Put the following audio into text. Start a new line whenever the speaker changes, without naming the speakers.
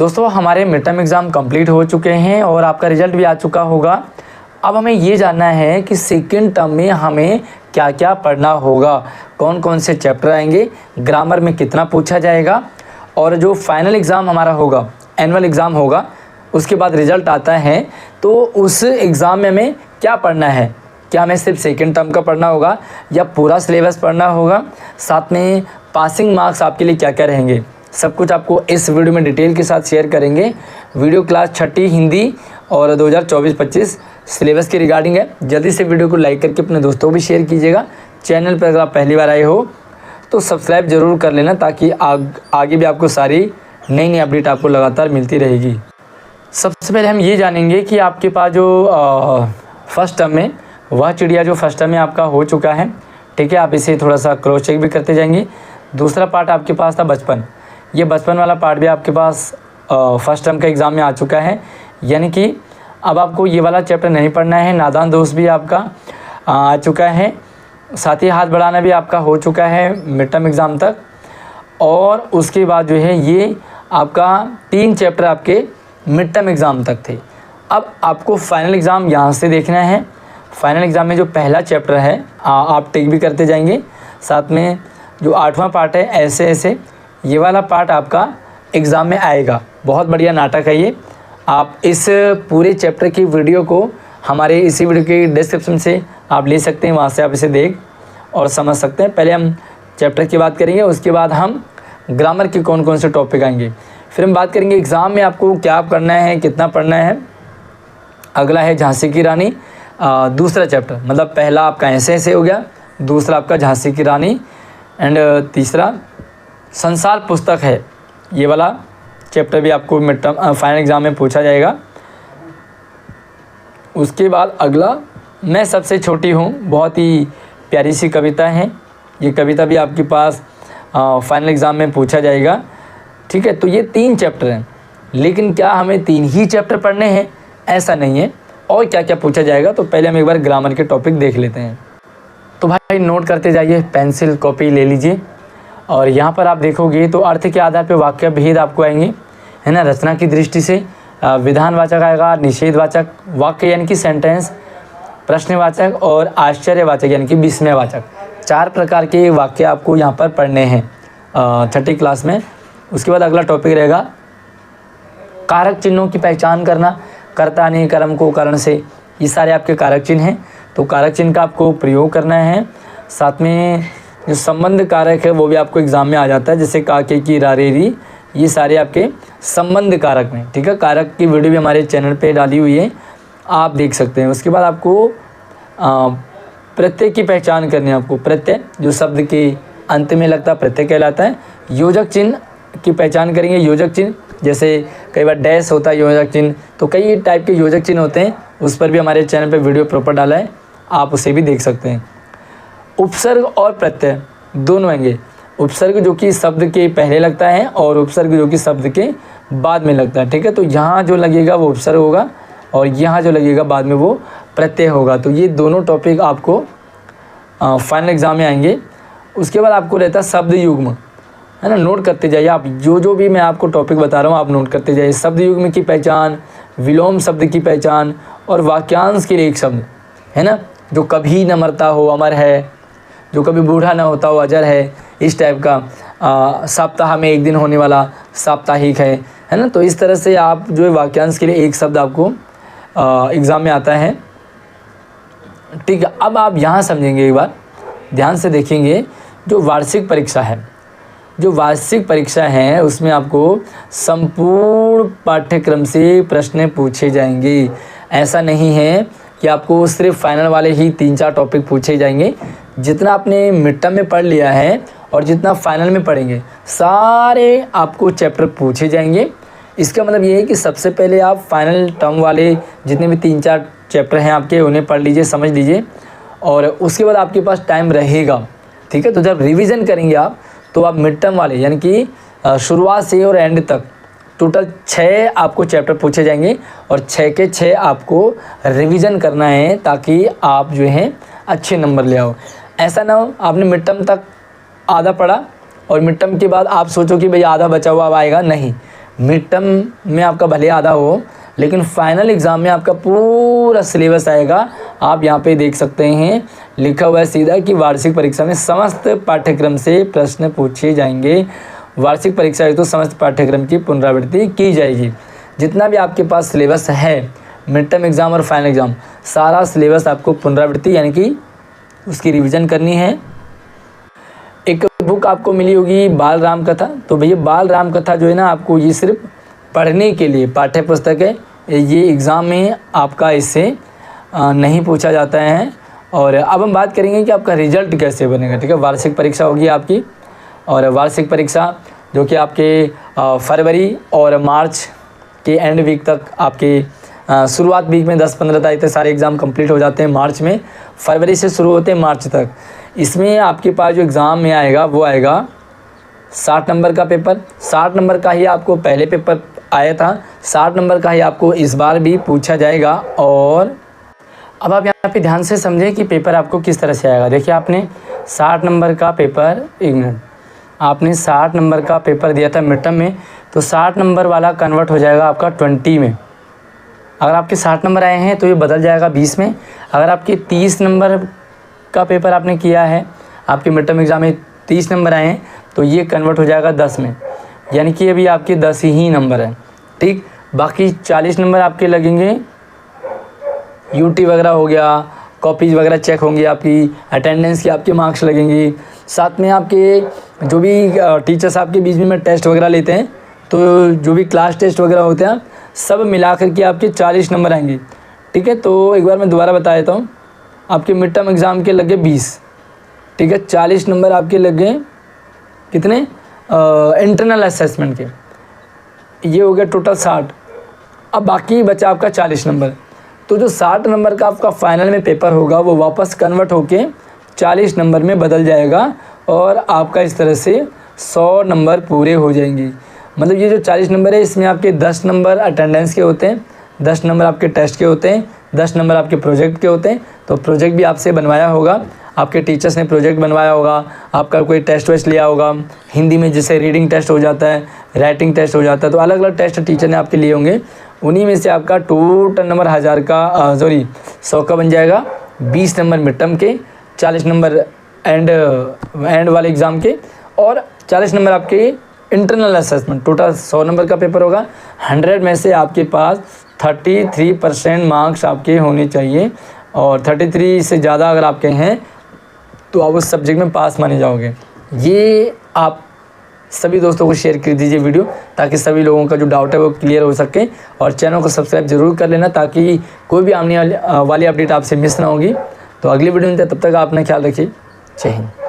दोस्तों हमारे mid term exam complete हो चुके हैं और आपका रिजल्ट भी आ चुका होगा। अब हमें ये जानना है कि सेकंड टर्म में हमें क्या क्या पढ़ना होगा, कौन कौन से चैप्टर आएंगे, ग्रामर में कितना पूछा जाएगा, और जो फाइनल एग्ज़ाम हमारा होगा, एनुअल एग्ज़ाम होगा, उसके बाद रिज़ल्ट आता है तो उस एग्ज़ाम में हमें क्या पढ़ना है। क्या हमें सिर्फ सेकंड टर्म का पढ़ना होगा या पूरा सिलेबस पढ़ना होगा, साथ में पासिंग मार्क्स आपके लिए क्या क्या रहेंगे, सब कुछ आपको इस वीडियो में डिटेल के साथ शेयर करेंगे। वीडियो क्लास 6ठी हिंदी और 2024-25 सिलेबस के रिगार्डिंग है। जल्दी से वीडियो को लाइक करके अपने दोस्तों को भी शेयर कीजिएगा। चैनल पर अगर आप पहली बार आए हो तो सब्सक्राइब ज़रूर कर लेना, ताकि आगे भी आपको सारी नई नई अपडेट आपको लगातार मिलती रहेगी। सबसे पहले हम ये जानेंगे कि आपके पास जो फर्स्ट टर्म में वह चिड़िया जो फर्स्ट टर्म में आपका हो चुका है, ठीक है, आप इसे थोड़ा सा क्रॉस चेक भी करते जाएंगे। दूसरा पार्ट आपके पास था बचपन, ये बचपन वाला पार्ट भी आपके पास फर्स्ट टर्म का एग्ज़ाम में आ चुका है, यानी कि अब आपको ये वाला चैप्टर नहीं पढ़ना है। नादान दोस्त भी आपका आ चुका है, साथ ही हाथ बढ़ाना भी आपका हो चुका है मिड टर्म एग्ज़ाम तक। और उसके बाद जो है ये आपका 3 चैप्टर आपके मिड टर्म एग्ज़ाम तक थे। अब आपको फाइनल एग्ज़ाम यहाँ से देखना है। फाइनल एग्ज़ाम में जो पहला चैप्टर है आप टिक भी करते जाएंगे। साथ में जो 8वां पार्ट है ऐसे ये वाला पार्ट आपका एग्ज़ाम में आएगा। बहुत बढ़िया नाटक है ये। आप इस पूरे चैप्टर की वीडियो को हमारे इसी वीडियो के डिस्क्रिप्शन से आप ले सकते हैं, वहाँ से आप इसे देख और समझ सकते हैं। पहले हम चैप्टर की बात करेंगे, उसके बाद हम ग्रामर के कौन कौन से टॉपिक आएंगे, फिर हम बात करेंगे एग्ज़ाम में आपको क्या करना है, कितना पढ़ना है। अगला है झांसी की रानी, दूसरा चैप्टर, मतलब पहला आपका ऐसे हो गया, दूसरा आपका झांसी की रानी, एंड तीसरा संसार पुस्तक है। ये वाला चैप्टर भी आपको मिड टर्म फाइनल एग्ज़ाम में पूछा जाएगा। उसके बाद अगला मैं सबसे छोटी हूँ, बहुत ही प्यारी सी कविता है। ये कविता भी आपके पास फाइनल एग्ज़ाम में पूछा जाएगा, ठीक है। तो ये 3 चैप्टर हैं, लेकिन क्या हमें 3 ही चैप्टर पढ़ने हैं, ऐसा नहीं है, और क्या क्या पूछा जाएगा। तो पहले हम एक बार ग्रामर के टॉपिक देख लेते हैं। तो भाई नोट करते जाइए, पेंसिल कॉपी ले लीजिए, और यहाँ पर आप देखोगे तो अर्थ के आधार पर वाक्य भेद आपको आएंगे, है ना। रचना की दृष्टि से विधानवाचक आएगा, निषेधवाचक वाक्य यानी कि सेंटेंस, प्रश्नवाचक और आश्चर्यवाचक यानी कि विस्मयवाचक। 4 प्रकार के वाक्य आपको यहाँ पर पढ़ने हैं 6ठी क्लास में। उसके बाद अगला टॉपिक रहेगा कारक चिन्हों की पहचान करना, कर्ता ने कर्म को कारण से, ये सारे आपके कारक चिन्ह हैं, तो कारक चिन्ह का आपको प्रयोग करना है। साथ में जो संबंध कारक है वो भी आपको एग्ज़ाम में आ जाता है, जैसे काके की रारेरी, ये सारे आपके संबंध कारक में, ठीक है। कारक की वीडियो भी हमारे चैनल पे डाली हुई है, आप देख सकते हैं। उसके बाद आपको प्रत्यय की पहचान करनी है। आपको प्रत्यय जो शब्द के अंत में लगता है प्रत्यय कहलाता है। योजक चिन्ह की पहचान करेंगे। योजक चिन्ह जैसे कई बार डैश होता है योजक चिन्ह, तो कई टाइप के योजक चिन्ह होते हैं, उस पर भी हमारे चैनल पे वीडियो प्रॉपर डाला है, आप उसे भी देख सकते हैं। उपसर्ग और प्रत्यय दोनों आएंगे। उपसर्ग जो कि शब्द के पहले लगता है और उपसर्ग जो कि शब्द के बाद में लगता है, ठीक है। तो यहाँ जो लगेगा वो उपसर्ग होगा और यहाँ जो लगेगा बाद में वो प्रत्यय होगा। तो ये दोनों टॉपिक आपको फाइनल एग्ज़ाम में आएंगे। उसके बाद आपको रहता है शब्द युग्म, है ना। नोट करते जाइए आप, जो भी मैं आपको टॉपिक बता रहा हूँ आप नोट करते जाइए। शब्द युग्म की पहचान, विलोम शब्द की पहचान और वाक्यांश के लिए एक शब्द, है ना, जो कभी न मरता हो अमर है, जो कभी बूढ़ा ना होता हो अजर है, इस टाइप का। सप्ताह में एक दिन होने वाला साप्ताहिक है ना। तो इस तरह से आप जो है वाक्यांश के लिए एक शब्द आपको एग्ज़ाम में आता है, ठीक है। अब आप यहाँ समझेंगे, एक बार ध्यान से देखेंगे। जो वार्षिक परीक्षा है, जो वार्षिक परीक्षा है उसमें आपको संपूर्ण पाठ्यक्रम से प्रश्न पूछे जाएंगे। ऐसा नहीं है कि आपको सिर्फ फाइनल वाले ही 3-4 टॉपिक पूछे जाएंगे। जितना आपने मिड टर्म में पढ़ लिया है और जितना फाइनल में पढ़ेंगे, सारे आपको चैप्टर पूछे जाएंगे। इसका मतलब ये है कि सबसे पहले आप फाइनल टर्म वाले जितने भी 3-4 चैप्टर हैं आपके, उन्हें पढ़ लीजिए, समझ लीजिए, और उसके बाद आपके पास टाइम रहेगा, ठीक है। तो जब रिवीजन करेंगे आप, तो आप मिड टर्म वाले यानी कि शुरुआत से और एंड तक टोटल 6 आपको चैप्टर पूछे जाएंगे और 6 के 6 आपको रिवीजन करना है, ताकि आप जो है अच्छे नंबर ले आओ। ऐसा ना हो आपने मिड टर्म तक आधा पढ़ा और मिड टर्म के बाद आप सोचो कि भाई आधा बचा हुआ अब आएगा, नहीं। मिड टर्म में आपका भले आधा हो, लेकिन फाइनल एग्ज़ाम में आपका पूरा सिलेबस आएगा। आप यहाँ पे देख सकते हैं लिखा हुआ है सीधा कि वार्षिक परीक्षा में समस्त पाठ्यक्रम से प्रश्न पूछे जाएंगे। वार्षिक परीक्षा है तो समस्त पाठ्यक्रम की पुनरावृत्ति की जाएगी। जितना भी आपके पास सिलेबस है मिड टर्म एग्ज़ाम और फाइनल एग्ज़ाम, सारा सिलेबस आपको पुनरावृत्ति यानी कि उसकी रिवीजन करनी है। एक बुक आपको मिली होगी बाल राम कथा, तो भैया बाल राम कथा जो है ना, आपको ये सिर्फ पढ़ने के लिए पाठ्य पुस्तक है, ये एग्ज़ाम में आपका इससे नहीं पूछा जाता है। और अब हम बात करेंगे कि आपका रिजल्ट कैसे बनेगा। ठीक है, वार्षिक परीक्षा होगी आपकी, और वार्षिक परीक्षा जो कि आपके फरवरी और मार्च के एंड वीक तक, आपके शुरुआत वीक में 10-15 तारीख तक सारे एग्ज़ाम कंप्लीट हो जाते हैं मार्च में, फरवरी से शुरू होते हैं मार्च तक। इसमें आपके पास जो एग्ज़ाम में आएगा वो आएगा 60 नंबर का पेपर। 60 नंबर का ही आपको पहले पेपर आया था, 60 नंबर का ही आपको इस बार भी पूछा जाएगा। और अब आप यहाँ पे ध्यान से समझें कि पेपर आपको किस तरह से आएगा। देखिए, आपने 60 नंबर का पेपर, एक मिनट, आपने 60 नंबर का पेपर दिया था मिड टर्म में, तो 60 नंबर वाला कन्वर्ट हो जाएगा आपका 20 में। अगर आपके 60 नंबर आए हैं तो ये बदल जाएगा 20 में। अगर आपके 30 नंबर का पेपर आपने किया है, आपके मिड टर्म एग्ज़ाम में 30 नंबर आए हैं, तो ये कन्वर्ट हो जाएगा 10 में, यानी कि अभी आपके 10 ही नंबर हैं। ठीक, बाकी 40 नंबर आपके लगेंगे, यूटी वगैरह हो गया, कॉपीज़ वगैरह चेक होंगी, आपकी अटेंडेंस की आपके मार्क्स लगेंगी, साथ में आपके जो भी टीचर्स आपके बीच में टेस्ट वगैरह लेते हैं, तो जो भी क्लास टेस्ट वगैरह होते हैं, सब मिला कर के आपके 40 नंबर आएंगे। ठीक है, तो एक बार मैं दोबारा बता देता हूँ। आपके मिड टर्म एग्ज़ाम के लगे 20, ठीक है, 40 नंबर आपके लग गए कितने इंटरनल असेसमेंट के, ये हो गया टोटल 60। अब बाकी बचा आपका 40 नंबर। तो जो 60 नंबर का आपका फाइनल में पेपर होगा वो वापस कन्वर्ट होके 40 नंबर में बदल जाएगा, और आपका इस तरह से 100 नंबर पूरे हो जाएंगे। मतलब ये जो 40 नंबर है, इसमें आपके 10 नंबर अटेंडेंस के होते हैं, 10 नंबर आपके टेस्ट के होते हैं, 10 नंबर आपके प्रोजेक्ट के होते हैं। तो प्रोजेक्ट भी आपसे बनवाया होगा, आपके टीचर्स ने प्रोजेक्ट बनवाया होगा, आपका कोई टेस्ट वेस्ट लिया होगा, हिंदी में जैसे रीडिंग टेस्ट हो जाता है, राइटिंग टेस्ट हो जाता है, तो अलग अलग टेस्ट टीचर ने आपके लिए होंगे। उन्हीं में से आपका टोटल नंबर 100 का बन जाएगा। 20 नंबर मिड टर्म के, 40 नंबर एंड वाले एग्ज़ाम के, और 40 नंबर आपके इंटरनल असेसमेंट। टोटल 100 नंबर का पेपर होगा। 100 में से आपके पास 33% मार्क्स आपके होने चाहिए, और 33 से ज़्यादा अगर आपके हैं तो आप उस सब्जेक्ट में पास माने जाओगे। ये आप सभी दोस्तों को शेयर कर दीजिए वीडियो, ताकि सभी लोगों का जो डाउट है वो क्लियर हो सके। और चैनल को सब्सक्राइब जरूर कर लेना, ताकि कोई भी आने वाली अपडेट आपसे मिस ना होगी। तो अगली वीडियो में तब तक आप अपना ख्याल रखिए। जय हिंद।